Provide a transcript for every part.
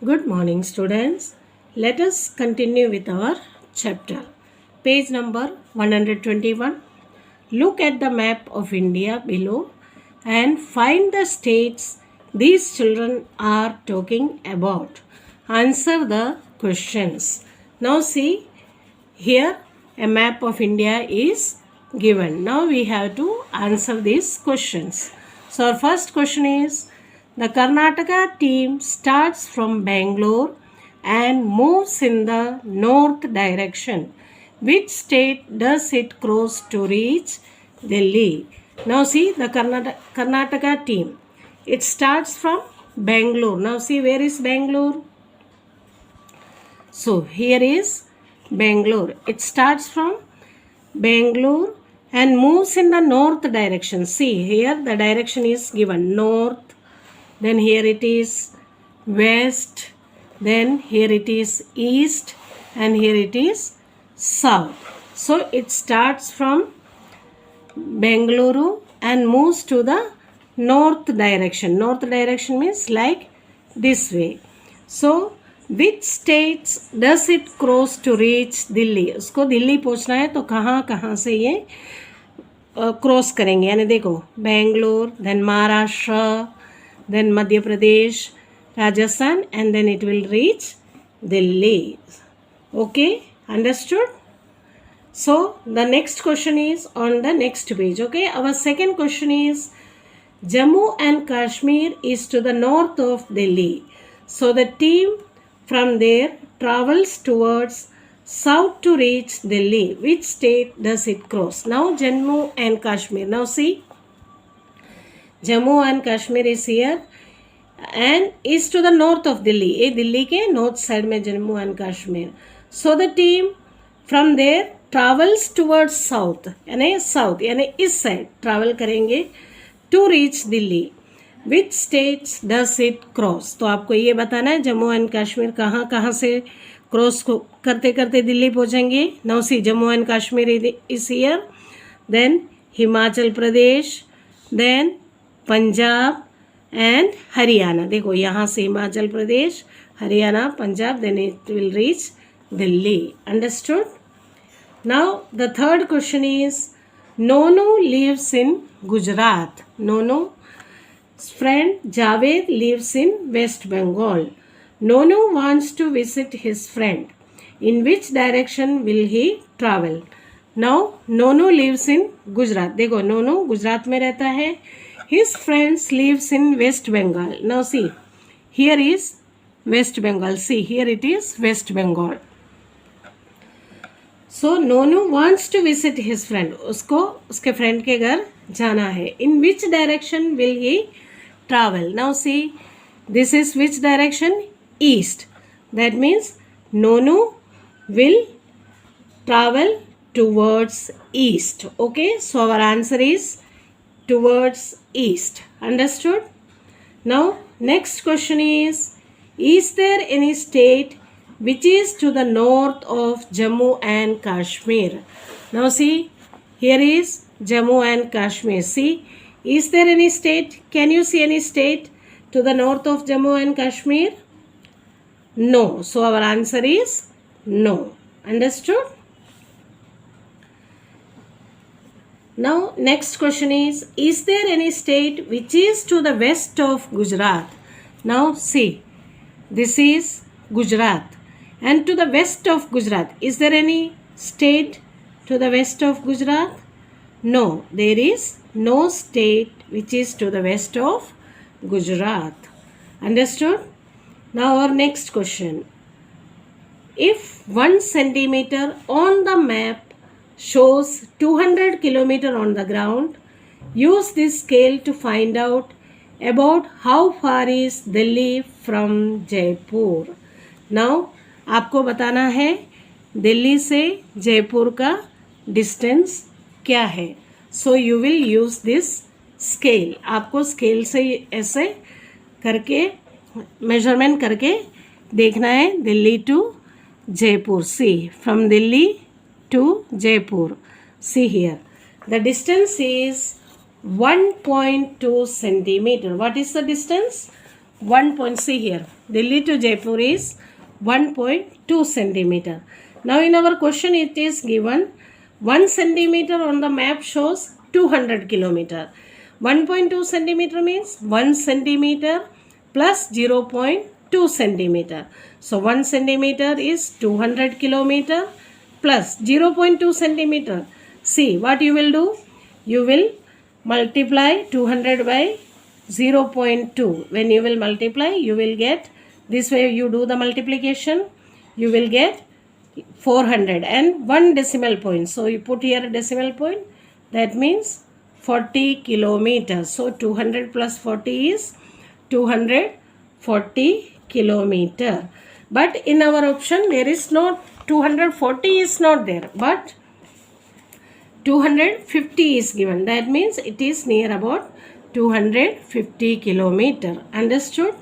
Good morning, students. Let us continue with our chapter. Page number 121. Look at the map of India below and find the states these children are talking about. Answer the questions. Now, see here a map of India is given. Now, we have to answer these questions. So, our first question is the Karnataka team starts from Bangalore and moves in the north direction. Which state does it cross to reach Delhi? Now see the Karnataka team. It starts from Bangalore. Now see where is Bangalore? So here is Bangalore. It starts from Bangalore and moves in the north direction. See here the direction is given north. Then here it is west, then here it is east, and here it is south. So it starts from Bengaluru and moves to the north direction. North direction means like this way. So which states does it cross to reach Delhi? उसको दिल्ली पहुंचना है तो कहाँ कहाँ से ये cross करेंगे, यानी देखो Bangalore, then Maharashtra, then Madhya Pradesh, Rajasthan, and then it will reach Delhi. Okay, understood? So the next question is on the next page. Okay, our second question is Jammu and Kashmir is to the north of Delhi. So the team from there travels towards south to reach Delhi. Which state does it cross? Now Jammu and Kashmir. Now see, Jammu and Kashmir is here and is to the north of Delhi. ये दिल्ली के north side में Jammu and Kashmir. So the team from there travels towards south, यानी south यानी इस side travel करेंगे to reach Delhi. Which states does it cross? तो आपको ये बताना है जम्मू एंड कश्मीर कहाँ कहाँ से क्रॉस करते करते दिल्ली पहुँचेंगे. Now see, Jammu and Kashmir is here, then Himachal Pradesh, then Punjab and Haryana. देखो यहाँ से Himachal Pradesh, Haryana, Punjab, then it will reach Delhi. Understood? Now the third question is Nonu lives in Gujarat. Nonu friend Javed lives in West Bengal. Nonu wants to visit his friend. In which direction will he travel? Now Nonu lives in Gujarat. देखो नोनू गुजरात में रहता है. His friends lives in West Bengal. Now see, here is West Bengal. See, here it is West Bengal. So Nonu wants to visit his friend. उसको उसके friend के घर जाना है. In which direction will he travel? Now see, this is which direction? East. That means Nonu will travel towards east. Okay, so our answer is towards east. Understood? Now next question is there any state which is to the north of Jammu and Kashmir? Now see, here is Jammu and Kashmir. See, is there any state? Can you see any state to the north of Jammu and Kashmir? No. So our answer is no. Understood? Now next question is there any state which is to the west of Gujarat? Now see, this is Gujarat, and to the west of Gujarat, is there any state to the west of Gujarat? No, there is no state which is to the west of Gujarat. Understood? Now our next question. If 1 centimeter on the map shows 200 kilometer on the ground, use this scale to find out about how far is Delhi from Jaipur. Now आपको बताना है दिल्ली से जयपुर का distance क्या है. So you will use this scale. आपको scale से ऐसे करके मेजरमेंट करके देखना है Delhi to Jaipur. See, from Delhi to Jaipur. See here, the distance is 1.2 centimeter. What is the distance? 1 point, see here, Delhi to Jaipur is 1.2 centimeter. Now in our question it is given 1 centimeter on the map shows 200 kilometer. 1.2 centimeter means 1 centimeter plus 0.2 centimeter. So 1 centimeter is 200 kilometer plus 0.2 centimeter. See what you will do? You will multiply 200 by 0.2. When you will multiply, you will get, this way you do the multiplication, you will get 400 and 1 decimal point. So you put here a decimal point, that means 40 kilometers. So 200 plus 40 is 240 kilometer. But in our option there is no 240 is not there, but 250 is given. That means it is near about 250 kilometer. Understood?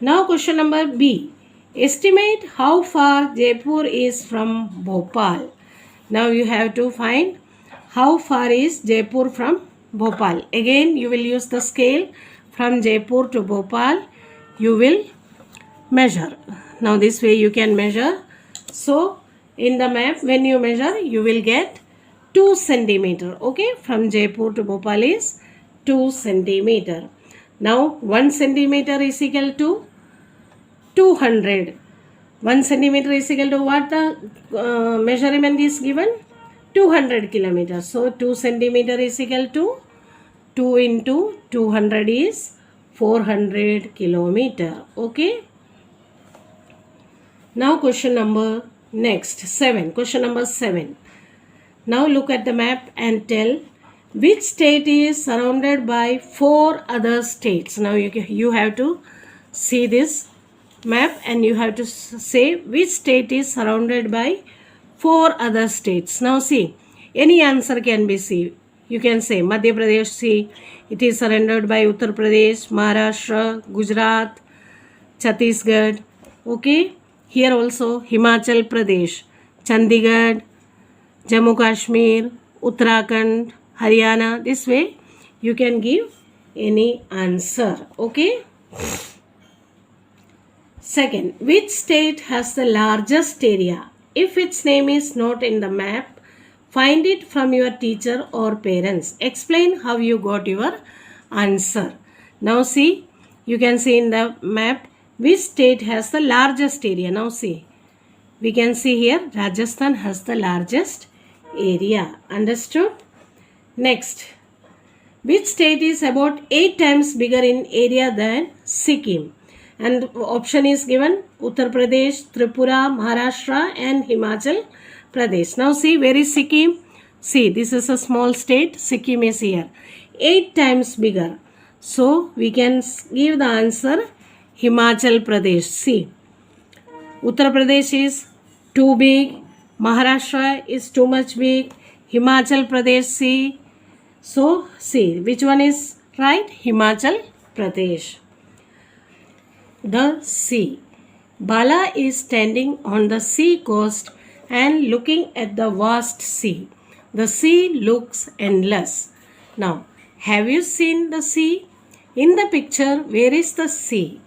Now question number B. Estimate how far Jaipur is from Bhopal. Now you have to find how far is Jaipur from Bhopal. Again you will use the scale from Jaipur to Bhopal. You will measure. Now this way you can measure. So in the map when you measure you will get 2 centimeter. Okay, from Jaipur to Bhopal is 2 centimeter. Now 1 centimeter is equal to 200. 1 centimeter is equal to what the measurement is given? 200 kilometers. So 2 centimeter is equal to 2 into 200 is 400 kilometer. Okay. Now question number next 7. Question number 7. Now look at the map and tell which state is surrounded by 4 other states. Now you have to see this map and you have to say which state is surrounded by 4 other states. Now see, any answer can be seen. You can say Madhya Pradesh, see, it is surrounded by Uttar Pradesh, Maharashtra, Gujarat, Chhattisgarh. Okay, here also Himachal Pradesh, Chandigarh, Jammu Kashmir, Uttarakhand, Haryana. This way you can give any answer. Okay. Second, which state has the largest area? If its name is not in the map, find it from your teacher or parents. Explain how you got your answer. Now see, you can see in the map which state has the largest area. Now see, we can see here Rajasthan has the largest area. Understood? Next, which state is about 8 times bigger in area than Sikkim? And option is given Uttar Pradesh, Tripura, Maharashtra and Himachal Pradesh. Now see, where is Sikkim? See, this is a small state. Sikkim is here. 8 times bigger. So we can give the answer Himachal Pradesh. See, Uttar Pradesh is too big. Maharashtra is too much big. Himachal Pradesh, see. So see, which one is right? Himachal Pradesh. The sea. Bala is standing on the sea coast and looking at the vast sea. The sea looks endless. Now, have you seen the sea? In the picture, where is the sea?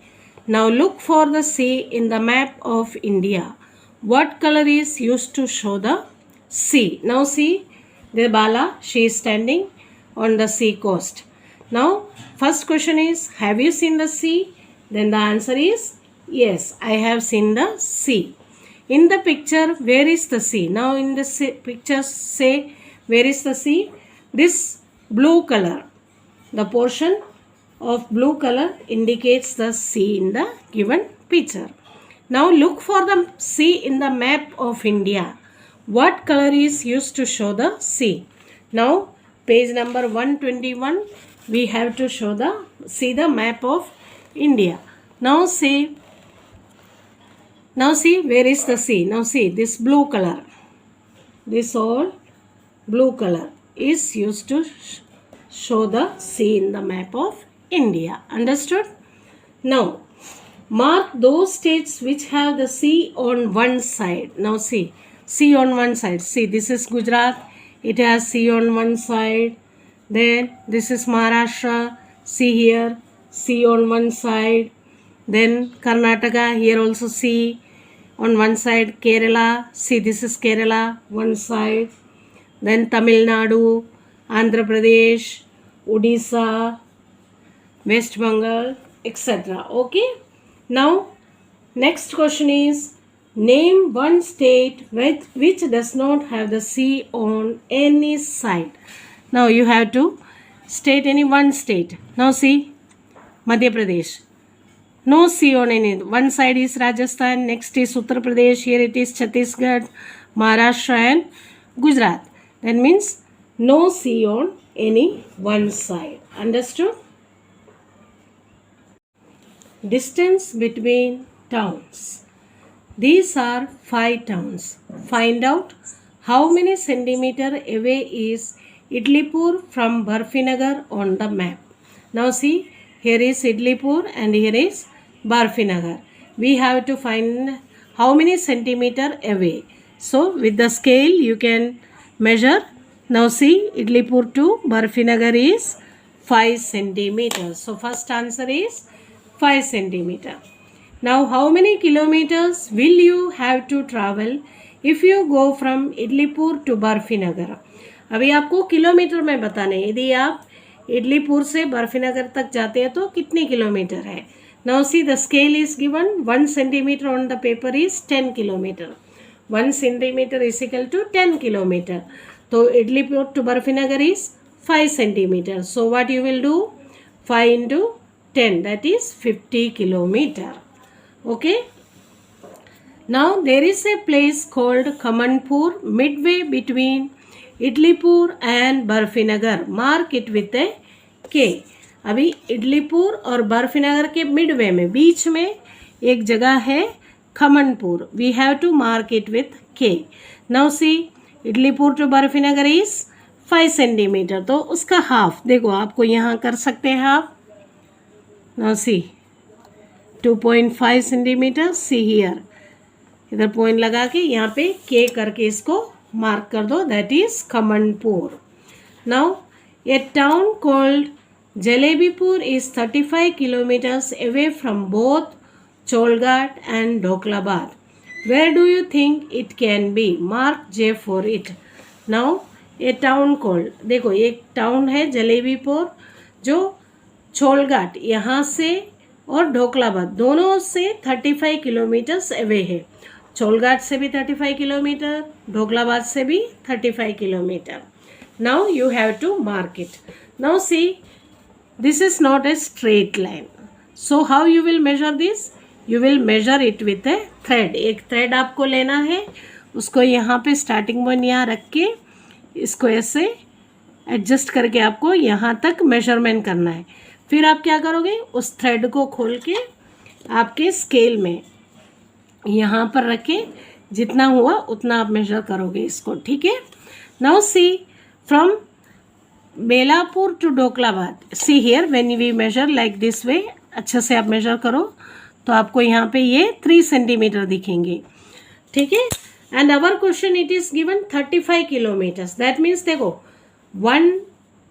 Now look for the sea in the map of India. What color is used to show the sea? Now see, the Bala, she is standing on the sea coast. Now, first question is, have you seen the sea? Then the answer is, yes, I have seen the sea. In the picture, where is the sea? Now in the picture, say, where is the sea? This blue color, the portion of blue color indicates the sea in the given picture. Now look for the sea in the map of India. What color is used to show the sea? Now page number 121, we have to see the map of India. Now see, where is the sea? Now see, this blue color, this all blue color is used to show the sea in the map of India. Understood? Now mark those states which have the sea on one side. Now see, sea on one side. See, this is Gujarat, it has sea on one side. Then this is Maharashtra, see here, sea on one side. Then Karnataka, here also sea on one side. Kerala, see this is Kerala, one side. Then Tamil Nadu, Andhra Pradesh, Odisha, West Bengal, etc. Okay. Now next question is, name one state which does not have the sea on any side. Now you have to state any one state. Now see, Madhya Pradesh, no sea on any. One side is Rajasthan, next is Uttar Pradesh, here it is Chhattisgarh, Maharashtra and Gujarat. That means no sea on any one side. Understood? Distance between towns. These are 5 towns. Find out how many centimeter away is Idlipur from Barfinagar on the map. Now see, here is Idlipur and here is Barfinagar. We have to find how many centimeter away. So with the scale you can measure. Now see, Idlipur to Barfinagar is 5 centimeters. So first answer is 5 centimeter. Now how many kilometers will you have to travel if you go from Idlipur to Barfinagar? अभी आपको kilometre में बताना है. यदि आप इडलीपुर से बर्फीनगर तक जाते हैं तो कितनी किलोमीटर है. Now see the scale is given. 1 centimetre on the paper is 10 kilometre. 1 centimetre is equal to 10 kilometre. तो Idlipur to Barfinagar is 5 centimetre. So what you will do, 5 into 10, that is 50 kilometer. Okay. Now there is a place called Kamanpur midway between Idlipur and Barfinagar. Mark it with a K. अभी इडलीपुर और बर्फीनगर के Midway में, बीच में एक जगह है Khamanpur. We have to mark it with K. Now see, Idlipur to Barfinagar is 5 centimetre. तो उसका हाफ देखो, आपको यहाँ कर सकते हैं half. Now see 2.5 centimetre. See here, इधर पॉइंट लगा के यहाँ पे K करके इसको मार्क कर दो. That is Khamanpur. Now a town called Jalebipur is 35 kilometres away from both Cholghat and Dhoklabad. Where do you think it can be? Mark J for it. Now a town called, देखो एक टाउन है जलेबीपुर जो चोलघाट यहाँ से और ढोकलाबाद दोनों से 35 किलोमीटर्स अवे है. चोलघाट से भी 35 किलोमीटर, ढोकलाबाद से भी 35 kilometre. Now you have to mark it. Now see, this is not a straight line. So how you will measure this? You will measure it with a thread. एक thread आपको लेना है, उसको यहाँ पे स्टार्टिंग पॉइंट यहाँ रख के इसको ऐसे एडजस्ट करके आपको यहाँ तक मेजरमेंट करना है. फिर आप क्या करोगे, उस थ्रेड को खोल के आपके स्केल में यहाँ पर रखे, जितना हुआ उतना आप मेजर करोगे इसको. ठीक है. Now see, from Belapur to Dhoklabad. See here, when we measure like this way, अच्छे से आप मेजर करो तो आपको यहाँ पे ये 3 सेंटीमीटर दिखेंगे. ठीक है. And our question it is given 35 kilometres. That means देखो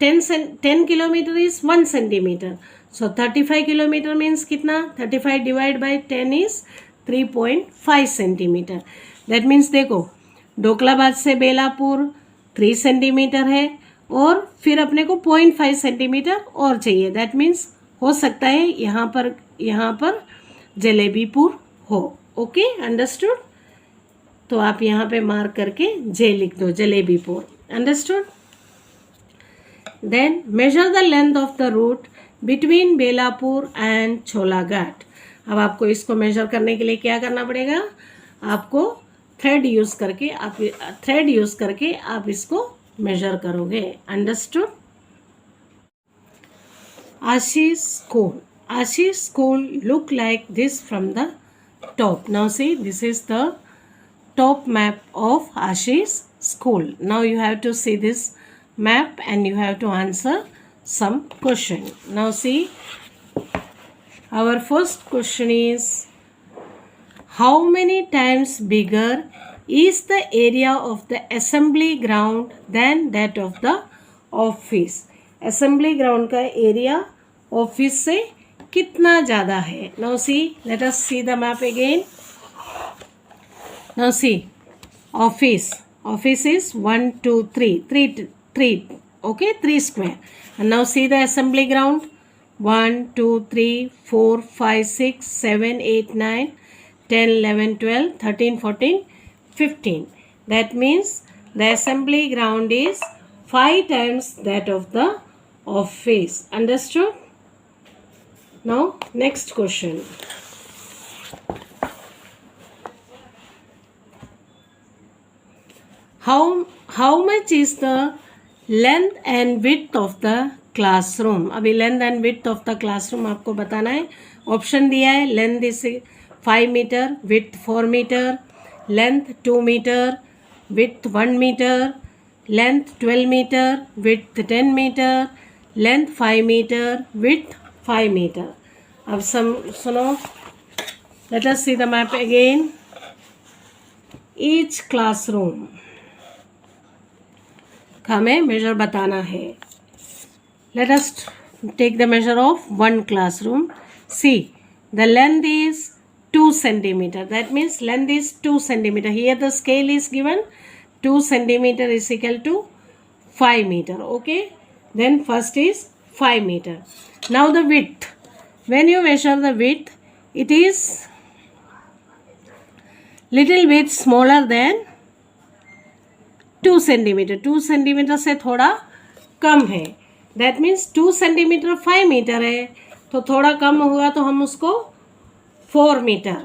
10 kilometre is 1 centimetre. So 35 kilometre means कितना? 35 divide by 10 is 3.5 centimetre. That means देखो ढोकलाबाद से बेलापुर 3 सेंटीमीटर है और फिर अपने को 0.5 सेंटीमीटर और चाहिए. दैट मीन्स हो सकता है यहाँ पर जलेबीपुर हो. Okay, understood. तो आप यहाँ पे मार्क करके J लिख दो, Jalebipur. Understood. Then measure the length of the route between Belapur and Cholaghat. अब आपको इसको मेजर करने के लिए क्या करना पड़ेगा? आपको थ्रेड यूज़ करके आप इसको मेजर करोगे. Understood. Ashish school look like this from the top. Now see, this is the top map of Ashish school. Now you have to see this map and you have to answer some question. Now see, our first question is, how many times bigger is the area of the assembly ground than that of the office? assembly ground का area office से कितना ज़्यादा है. Now see, let us see the map again. Now see, office. Office is 1, 2, 3. 3. Okay, 3 square. And now see the assembly ground. 1, 2, 3, 4, 5, 6, 7, 8, 9, 10, 11, 12, 13, 14, 15. That means the assembly ground is 5 times that of the office. Understood? Now next question. How much is the length and width of the classroom? अभी length and width of the classroom आपको बताना है. Option दिया है. Length is 5 metre, width 4 metre, length 2 metre, width 1 metre, length 12 metre, width 10 metre, length 5 metre, width 5 metre. अब सुनो, let us see the map again. Each classroom का हमें measure बताना है. Let us take the measure of one classroom. See, the length is 2 centimeter. That means length is 2 centimeter. Here the scale is given 2 centimeter is equal to 5 meter. Okay, then first is 5 meter. Now the width. When you measure the width, it is little bit smaller than 2 centimeter. 2 centimeter से थोड़ा कम है. That means 2 centimeter 5 meter है, तो थोड़ा कम हुआ तो हम उसको 4 meter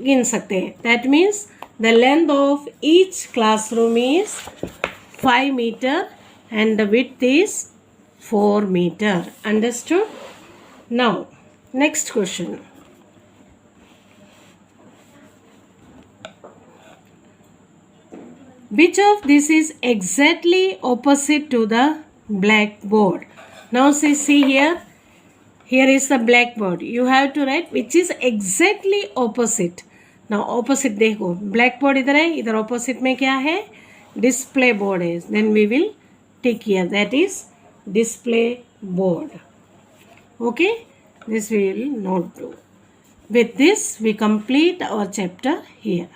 गिन सकते हैं. That means the length of each classroom is 5 meter and the width is 4 meter. Understood? Now next question. Which of this is exactly opposite to the blackboard? Now see here. Here is the blackboard. You have to write which is exactly opposite. Now opposite देखो, blackboard इधर है, इधर opposite में क्या है? Display board है. Then we will take here. That is display board. Okay? This we will not do. With this we complete our chapter here.